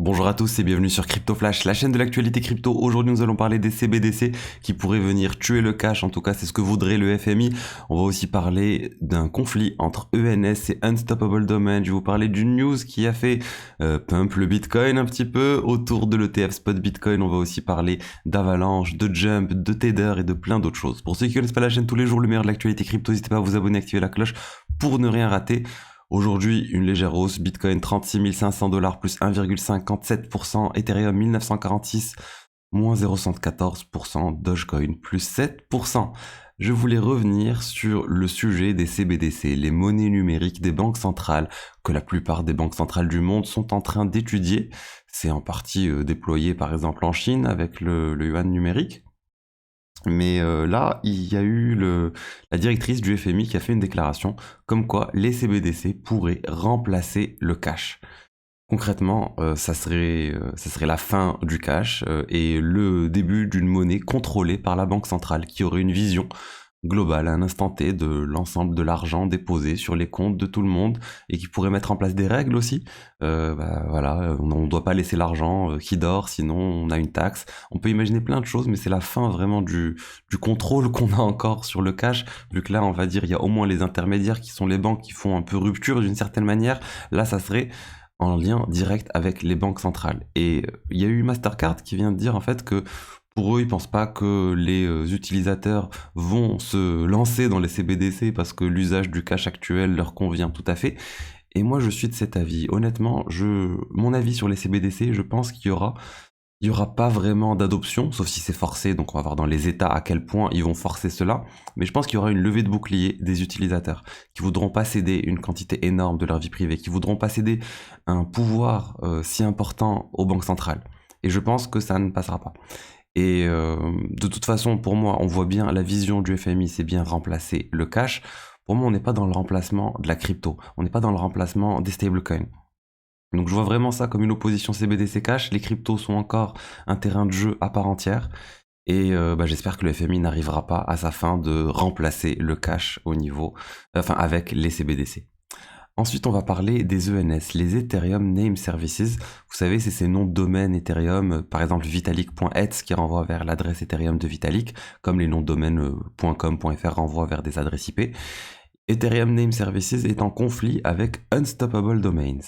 Bonjour à tous et bienvenue sur Crypto Flash, la chaîne de l'actualité crypto. Aujourd'hui, nous allons parler des CBDC qui pourraient venir tuer le cash. En tout cas, c'est ce que voudrait le FMI. On va aussi parler d'un conflit entre ENS et Unstoppable Domain. Je vais vous parler d'une news qui a fait pump le Bitcoin un petit peu autour de l'ETF Spot Bitcoin. On va aussi parler d'Avalanche, de Jump, de Tether et de plein d'autres choses. Pour ceux qui ne connaissent pas la chaîne tous les jours, le meilleur de l'actualité crypto, n'hésitez pas à vous abonner, activer la cloche pour ne rien rater. Aujourd'hui, une légère hausse, Bitcoin 36 500 $ plus 1,57%, Ethereum 1946 moins 0,74%, Dogecoin plus 7%. Je voulais revenir sur le sujet des CBDC, les monnaies numériques des banques centrales, que la plupart des banques centrales du monde sont en train d'étudier. C'est en partie déployé par exemple en Chine avec le yuan numérique. Mais là, il y a eu la directrice du FMI qui a fait une déclaration comme quoi les CBDC pourraient remplacer le cash. Concrètement, ça serait la fin du cash et le début d'une monnaie contrôlée par la banque centrale qui aurait une vision globale à un instant T de l'ensemble de l'argent déposé sur les comptes de tout le monde et qui pourrait mettre en place des règles aussi. Voilà, on ne doit pas laisser l'argent qui dort, sinon on a une taxe. On peut imaginer plein de choses, mais c'est la fin vraiment du contrôle qu'on a encore sur le cash, vu que là, on va dire, il y a au moins les intermédiaires qui sont les banques qui font un peu rupture d'une certaine manière. Là, ça serait en lien direct avec les banques centrales. Et il y a eu Mastercard qui vient de dire en fait que pour eux, ils pensent pas que les utilisateurs vont se lancer dans les CBDC parce que l'usage du cash actuel leur convient tout à fait. Et moi, je suis de cet avis. Honnêtement, mon avis sur les CBDC, je pense il y aura pas vraiment d'adoption, sauf si c'est forcé, donc on va voir dans les États à quel point ils vont forcer cela, mais je pense qu'il y aura une levée de bouclier des utilisateurs, qui voudront pas céder une quantité énorme de leur vie privée, qui voudront pas céder un pouvoir si important aux banques centrales. Et je pense que ça ne passera pas. Et de toute façon, pour moi, on voit bien la vision du FMI, c'est bien remplacer le cash. Pour moi, on n'est pas dans le remplacement de la crypto, on n'est pas dans le remplacement des stablecoins. Donc je vois vraiment ça comme une opposition CBDC cash. Les cryptos sont encore un terrain de jeu à part entière. Et j'espère que le FMI n'arrivera pas à sa fin de remplacer le cash avec les CBDC. Ensuite, on va parler des ENS, les Ethereum Name Services. Vous savez, c'est ces noms de domaine Ethereum, par exemple vitalik.eth qui renvoie vers l'adresse Ethereum de Vitalik, comme les noms de domaine .com, .fr renvoient vers des adresses IP. Ethereum Name Services est en conflit avec Unstoppable Domains.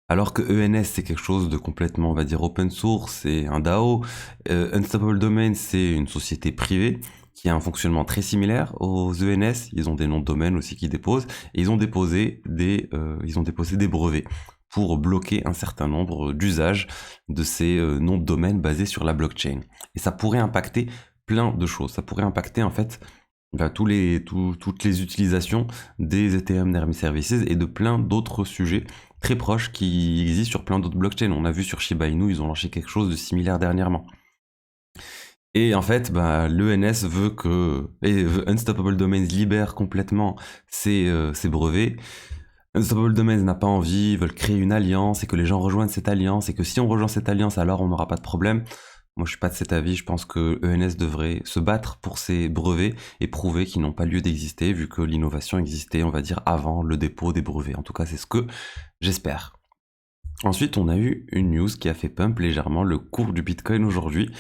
Alors que ENS c'est quelque chose de complètement, on va dire, open source, c'est un DAO, Unstoppable Domain c'est une société privée qui a un fonctionnement très similaire aux ENS, ils ont des noms de domaine aussi qu'ils déposent, et ils ont déposé des brevets pour bloquer un certain nombre d'usages de ces noms de domaine basés sur la blockchain. Et ça pourrait impacter plein de choses, ça pourrait impacter en fait toutes les utilisations des Ethereum Name Services et de plein d'autres sujets très proches qui existent sur plein d'autres blockchains. On a vu sur Shiba Inu, ils ont lancé quelque chose de similaire dernièrement. Et en fait, l'ENS veut que Unstoppable Domains libère complètement ses brevets. Unstoppable Domains n'a pas envie, ils veulent créer une alliance et que les gens rejoignent cette alliance et que si on rejoint cette alliance, alors on n'aura pas de problème. Moi, je suis pas de cet avis. Je pense que ENS devrait se battre pour ses brevets et prouver qu'ils n'ont pas lieu d'exister, vu que l'innovation existait, on va dire, avant le dépôt des brevets. En tout cas, c'est ce que j'espère. Ensuite, on a eu une news qui a fait pump légèrement le cours du Bitcoin aujourd'hui.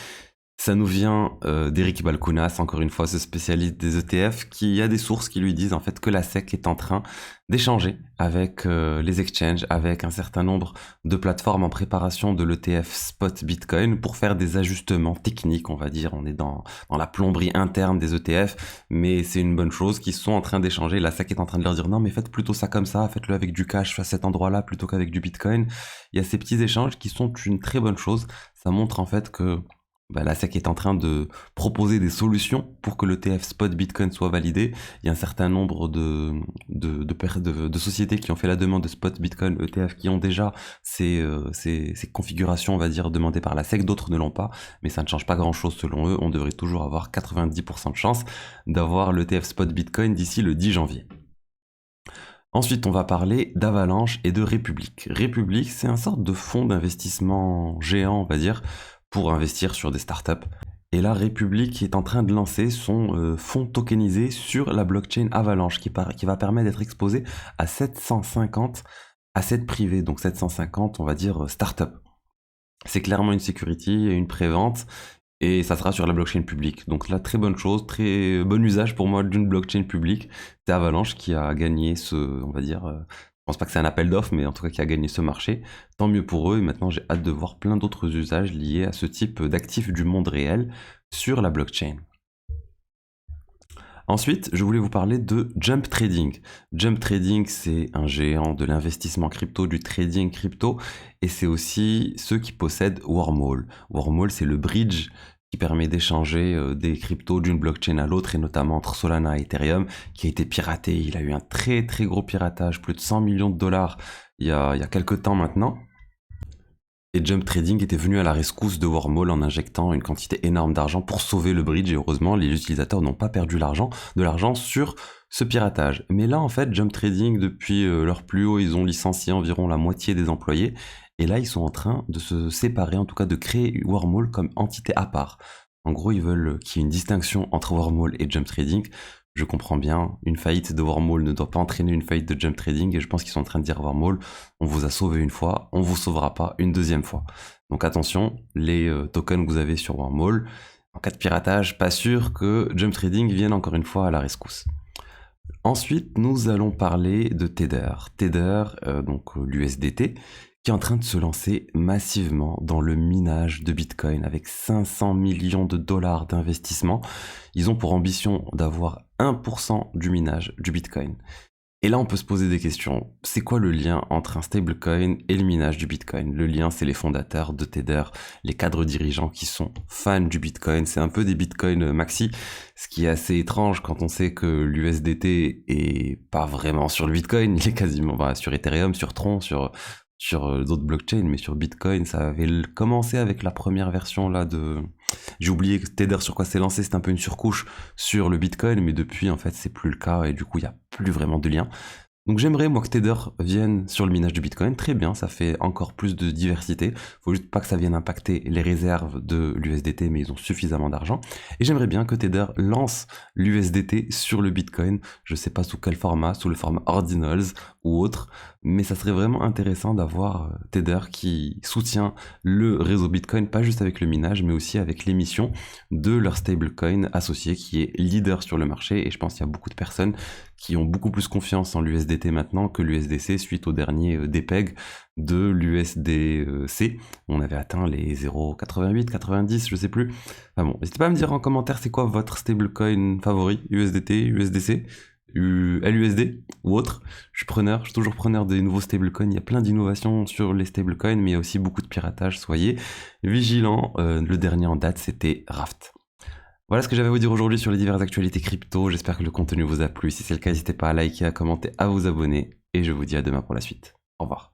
Ça nous vient d'Eric Balchunas, encore une fois ce spécialiste des ETF, qui a des sources qui lui disent en fait que la SEC est en train d'échanger avec les exchanges, avec un certain nombre de plateformes en préparation de l'ETF Spot Bitcoin pour faire des ajustements techniques, on va dire. On est dans la plomberie interne des ETF, mais c'est une bonne chose qu'ils sont en train d'échanger. La SEC est en train de leur dire non mais faites plutôt ça comme ça, faites-le avec du cash à cet endroit-là plutôt qu'avec du Bitcoin. Il y a ces petits échanges qui sont une très bonne chose. Ça montre en fait que la SEC est en train de proposer des solutions pour que l'ETF Spot Bitcoin soit validé. Il y a un certain nombre de sociétés qui ont fait la demande de Spot Bitcoin ETF qui ont déjà ces configurations, on va dire, demandées par la SEC. D'autres ne l'ont pas, mais ça ne change pas grand-chose selon eux. On devrait toujours avoir 90% de chance d'avoir l'ETF Spot Bitcoin d'ici le 10 janvier. Ensuite, on va parler d'Avalanche et de Republic. Republic, c'est un sorte de fonds d'investissement géant, on va dire, pour investir sur des startups. Et là, Republic est en train de lancer son fonds tokenisé sur la blockchain Avalanche, qui va permettre d'être exposé à 750 assets privés, donc 750, on va dire, startups. C'est clairement une security et une prévente. Et ça sera sur la blockchain publique. Donc là, très bonne chose, très bon usage pour moi d'une blockchain publique. C'est Avalanche qui a gagné ce, on va dire, je pense pas que c'est un appel d'offres, mais en tout cas qui a gagné ce marché. Tant mieux pour eux. Et maintenant, j'ai hâte de voir plein d'autres usages liés à ce type d'actifs du monde réel sur la blockchain. Ensuite, je voulais vous parler de Jump Trading. Jump Trading, c'est un géant de l'investissement crypto, du trading crypto, et c'est aussi ceux qui possèdent Wormhole. Wormhole, c'est le bridge qui permet d'échanger des cryptos d'une blockchain à l'autre, et notamment entre Solana et Ethereum, qui a été piraté. Il a eu un très très gros piratage, plus de 100 millions de dollars il y a quelques temps maintenant. Et Jump Trading était venu à la rescousse de Wormhole en injectant une quantité énorme d'argent pour sauver le bridge, et heureusement les utilisateurs n'ont pas perdu de l'argent sur ce piratage. Mais là en fait Jump Trading, depuis leur plus haut, ils ont licencié environ la moitié des employés, et là ils sont en train de se séparer, en tout cas de créer Wormhole comme entité à part. En gros, ils veulent qu'il y ait une distinction entre Wormhole et Jump Trading. Je comprends bien, une faillite de Wormhole ne doit pas entraîner une faillite de Jump Trading, et je pense qu'ils sont en train de dire Wormhole, on vous a sauvé une fois, on vous sauvera pas une deuxième fois. Donc attention, les tokens que vous avez sur Wormhole, en cas de piratage, pas sûr que Jump Trading vienne encore une fois à la rescousse. Ensuite, nous allons parler de Tether. Tether, donc l'USDT, qui est en train de se lancer massivement dans le minage de Bitcoin avec 500 millions de dollars d'investissement. Ils ont pour ambition d'avoir 1% du minage du Bitcoin. Et là, on peut se poser des questions. C'est quoi le lien entre un stablecoin et le minage du Bitcoin? Le lien, c'est les fondateurs de Tether, les cadres dirigeants qui sont fans du Bitcoin. C'est un peu des Bitcoin maxi, ce qui est assez étrange quand on sait que l'USDT est pas vraiment sur le Bitcoin. Il est quasiment sur Ethereum, sur Tron, sur d'autres blockchains, mais sur Bitcoin, ça avait commencé avec la première version là de... J'ai oublié Tether sur quoi c'est lancé, c'est un peu une surcouche sur le Bitcoin, mais depuis en fait c'est plus le cas, et du coup il n'y a plus vraiment de lien. Donc j'aimerais moi que Tether vienne sur le minage du Bitcoin, très bien, ça fait encore plus de diversité, faut juste pas que ça vienne impacter les réserves de l'USDT, mais ils ont suffisamment d'argent. Et j'aimerais bien que Tether lance l'USDT sur le Bitcoin, je sais pas sous quel format, sous le format Ordinals ou autre, mais ça serait vraiment intéressant d'avoir Tether qui soutient le réseau Bitcoin, pas juste avec le minage, mais aussi avec l'émission de leur stablecoin associé qui est leader sur le marché. Et je pense qu'il y a beaucoup de personnes qui ont beaucoup plus confiance en l'USDT maintenant que l'USDC suite au dernier DPEG de l'USDC. On avait atteint les 0,88, 90, je sais plus. Enfin bon, n'hésitez pas à me dire en commentaire c'est quoi votre stablecoin favori, USDT, USDC, LUSD ou autre. Je suis toujours preneur des nouveaux stablecoins. Il y a plein d'innovations sur les stablecoins, mais il y a aussi beaucoup de piratage. Soyez vigilants. Le dernier en date, c'était Raft. Voilà ce que j'avais à vous dire aujourd'hui sur les diverses actualités crypto. J'espère que le contenu vous a plu. Si c'est le cas, n'hésitez pas à liker, à commenter, à vous abonner. Et je vous dis à demain pour la suite. Au revoir.